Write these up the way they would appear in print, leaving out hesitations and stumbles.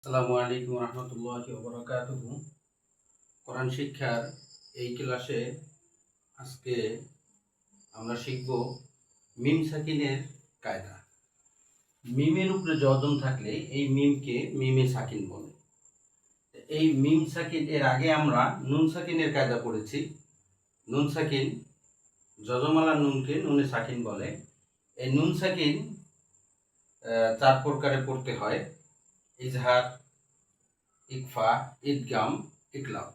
আসসালামু আলাইকুম রহমতুল্লাহি ওয়া বারাকাতুহু। কোরআন শিক্ষার এই ক্লাসে আজকে আমরা শিখব মিম সাকিনের কায়দা। মিমের উপরে যজন থাকলে এই মিমকে মিমে সাকিন বলে। এই মিম সাকিন এর আগে আমরা নুন সাকিনের কায়দা পড়েছি। নুন সাকিন যজমালা নুনকে নুনে সাকিন বলে। এই নুন সাকিন চার প্রকারে পড়তে হয়: ইজহার, ইকফা, ইদগাম, ইকলাব।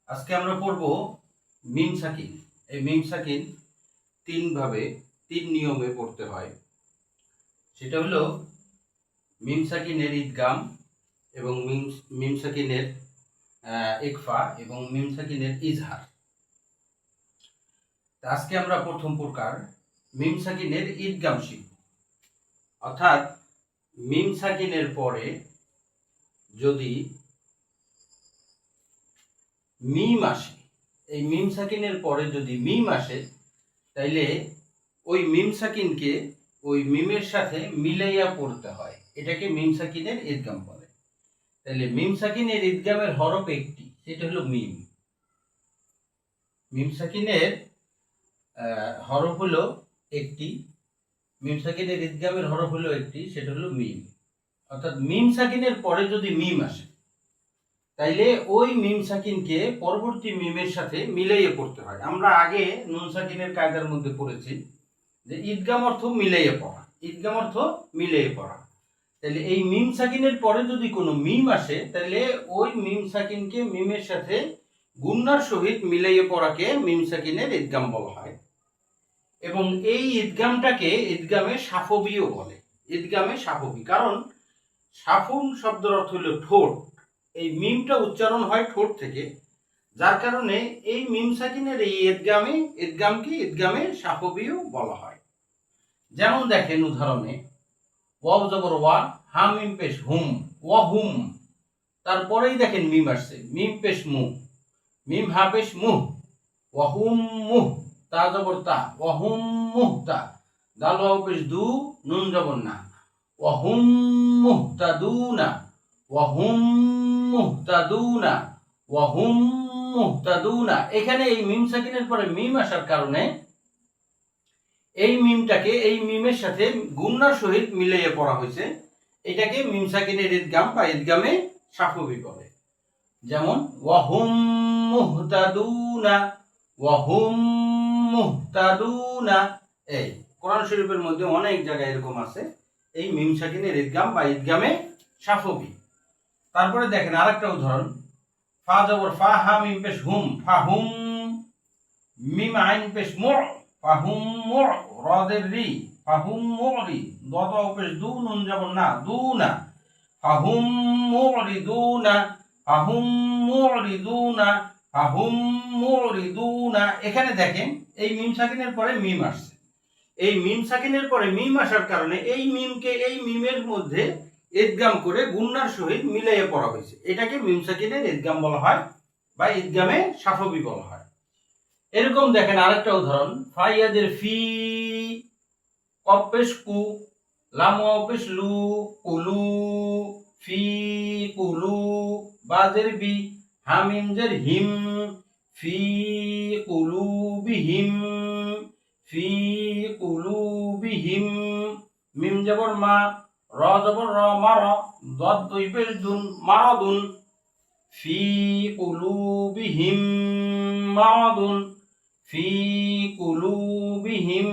আজকে আমরা পড়ব মিম সাকিন। এই মিম সাকিন তিন নিয়মে পড়তে হয়। সেটা হলো মিম সাকিনের ইদগাম এবং মিম সাকিনের ইকফা এবং মিম সাকিনের ইজহার। আজকে আমরা প্রথম প্রকার মিম সাকিনের ইদগাম শিখব। অর্থাৎ মিম সাকিনের পরে যদি মিম আসে, এই মিম সাকিনের পরে যদি মিম আসে, তাইলে ওই মিম সাকিনকে ওই মিমের সাথে মিলাইয়া পড়তে হয়। এটাকে মিম সাকিনের ইদগাম বলে। তাহলে মিম সাকিনের ইদগামের হরফ একটি, সেটা হলো মিম। মিম সাকিনের হরফ হলো একটি, মিম সাকিনের ইদগামের হরফ হলো একটি, সেটা হলো মিম। অর্থাৎ মিম সাকিনের পরে যদি মিম আসে, তাইলে ওই মিম সাকিনকে পরবর্তী মিমের সাথে মিলাইয়ে পড়তে হয়। আমরা আগে নুন সাকিনের কায়দার মধ্যে পড়েছি যে ঈদগাম অর্থ মিলাইয়ে পড়া, ঈদগাম অর্থ মিলাইয়ে পড়া। তাহলে এই মিম সাকিনের পরে যদি কোনো মিম আসে, তাহলে ওই মিম সাকিনকে মিমের সাথে গুণনার সহিত মিলাইয়ে পড়াকে মিম সাকিনের ঈদগাম বলা হয়। এবং এই ঈদগামটাকে ঈদগামে সাফবিও বলে। ঈদগামে সাফবি, কারণ সাফুন শব্দের অর্থ হলো ঠোঁট। এই মিমটা উচ্চারণ হয় ঠোঁট থেকে, যার কারণে এই মিম সাকিনের এই ঈদগামকে ঈদগামে সাফবিও বলা হয়। যেমন দেখেন উদাহরণে, ওয়াও জবর ওয়া, হা মিম পেশ হুম, ওয়া হুম। তারপরেই দেখেন মিম আসছে, মিম পেশ মু, মিম হা পেশ মুহ, ওয়া হুম মুহ। তা জবর তা, ওয়া হুম মুহ তা। দাল ওয়াও পেশ দু, নুন জবর না, ওয়া হুম মুহতাদুনা, ওয়া হুম মুহতাদুনা, ওয়া হুম মুহতাদুনা। এখানে এই মিম সাকিনের পরে মিম আসার কারণে এই মিমটাকে এই মিমের সাথে গুণনার সহিত মিলাইয়ে পড়া হয়েছে। এটাকে মিম সাকিনের ঈদগাম বা ঈদগামে সাফবি বলে। যেমন ওয়া হুম মুহতাদুনা, ওয়া হুম মুহতাদুনা। এই কোরআন শরীফের মধ্যে অনেক জায়গায় এরকম আছে এই মিম সাকিনের ঈদগাম বা ঈদগামে সাফবি। তারপরে দেখেন আরেকটা উদাহরণ, ফা জবর ফা, হা মিম পেশ হুম, ফা হুম। মিম আইন পেশ মুর, ফা হুম মুর। রদের রি, ফা হুম মুরি। দত পেশ দু, নুন জবর না, দুনা, ফা হুম মুরিদুনা, ফা হুম মুরিদুনা, ফা হুম মুরিদুনা। এখানে দেখেন এই মিম সাকিনের পরে মিম আসছে। এই মিম সাকিনের পরে মিম আসার কারণে এই মিমকে এই মিমের মধ্যে ঈদগাম করে গুণনার সহিত মিলাইয়ে পড়া হয়েছে। এটাকে মিম সাকিনের ঈদগাম বলা হয় বা ঈদগামে সাফবি বলা হয়। এরকম দেখেন আরেকটা উদাহরণ, ফাইয়াদের ফি, কফ পেশ কু, লাম ওয়াও পেশ লু, কুলু, ফি কুলু। বাজের বি, হামিম জের হিম, ফি কুলুবিহিম, ফি কুলুবিহিম। মিম জবর মা, র জবর র, মার। দদ দুই পেশ দুন, মারাদুন, ফি কুলুবিহিম মারাদুন, ফি কুলুবিহিম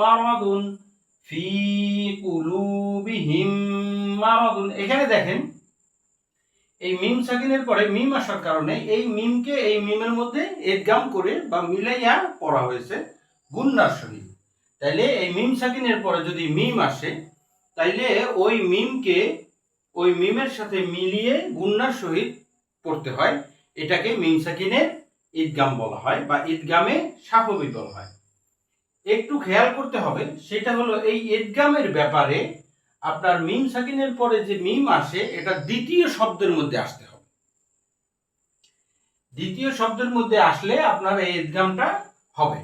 মারাদুন, ফি কুলুবিহিম মারাদুন। এখানে দেখেন এই মিম সাকিনের পরে মিম আসার কারণে এই মিমকে এই মিমের মধ্যে ঈদগাম করে বা মিলাইয়া পড়া হয়েছে গুণনার সহিত। তাইলে এই মিম সাকিনের পরে যদি মিম আসে, তাইলে ওই মিমকে ওই মিমের সাথে মিলিয়ে গুণনার সহিত পড়তে হয়। এটাকে মিম সাকিনের ঈদগাম বলা হয় বা ঈদগামে সাফবি বলা হয়। একটু খেয়াল করতে হবে, সেটা হলো এই ঈদগামের ব্যাপারে আপনার মিম সাকিনের পরে যে মিম আসে, এটা দ্বিতীয় শব্দের মধ্যে আসতে হবে। দ্বিতীয় শব্দের মধ্যে আসলে আপনার এই ঈদগামটা হবে।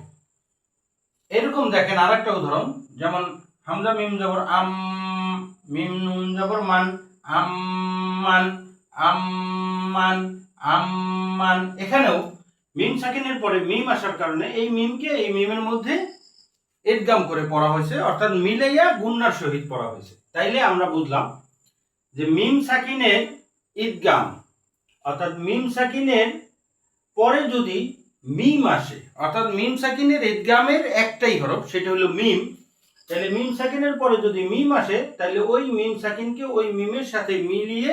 এরকম দেখেন আরেকটা উদাহরণ, যেমন হামজা মিম জবর আম, মিম নুন জবর মান, আম্মান আম্মান আম্মান। এখানেও মিম সাকিনের পরে মিম আসার কারণে এই মিমকে এই মিমের মধ্যে ইদগাম করে পড়া হয়েছে, অর্থাৎ মিলাইয়া গুন্নার সহিত পড়া হয়েছে। তাইলে আমরা বুঝলাম যে মিম সাকিনের ইদগাম, অর্থাৎ মিম সাকিনের পরে যদি মিম আসে, অর্থাৎ মিম সাকিনের ইদগামের একটাই হরফ সেটা হলো মিম, তাহলে মিম সাকিনের পরে যদি মিম আসে তাহলে ওই মিম সাকিনকে ওই মিমের সাথে মিলিয়ে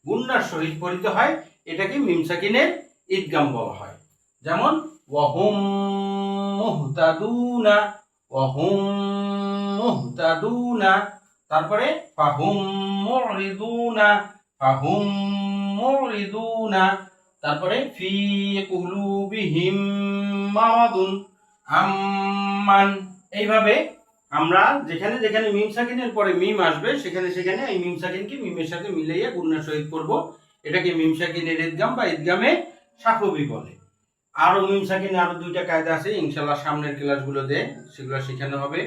গুন্নার সহিত পড়িতে হয়, এটাকে মিম সাকিনের ইদগাম বলা হয়। যেমন ওয়াহুম মুহতাদুনা, ওয়াহুম মুহতাদুনা, তারপরে ফাহুম মুরিদুনা, ফাহুম মুরিদুনা, তারপরে ফি কুলুবিহিম মারাদুন আম্মান। এইভাবে আমরা যেখানে যেখানে মিম সাকিনের পরে মিম আসবে সেখানে সেখানে এই মিম সাকিনকে মিমের সাথে মিলাইয়া গুণনার সহিত করব, এটাকে মিম সাকিনের ইদগাম বা ইদগামে সাফবি বলে। আরো মিম সাকিনে আরো দুইটা কায়দা আছে, ইনশাআল্লাহ সামনের ক্লাসগুলোতে সেগুলো শেখানো হবে।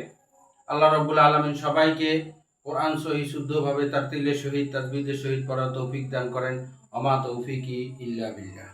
আল্লাহ রাব্বুল আলামিন সবাইকে কোরআন সহি শুদ্ধভাবে তারতিলের সহিত তাজবিদের সহিত পড়ার তৌফিক দান করেন। আমা তৌফিকি ইল্লা বিল্লাহ।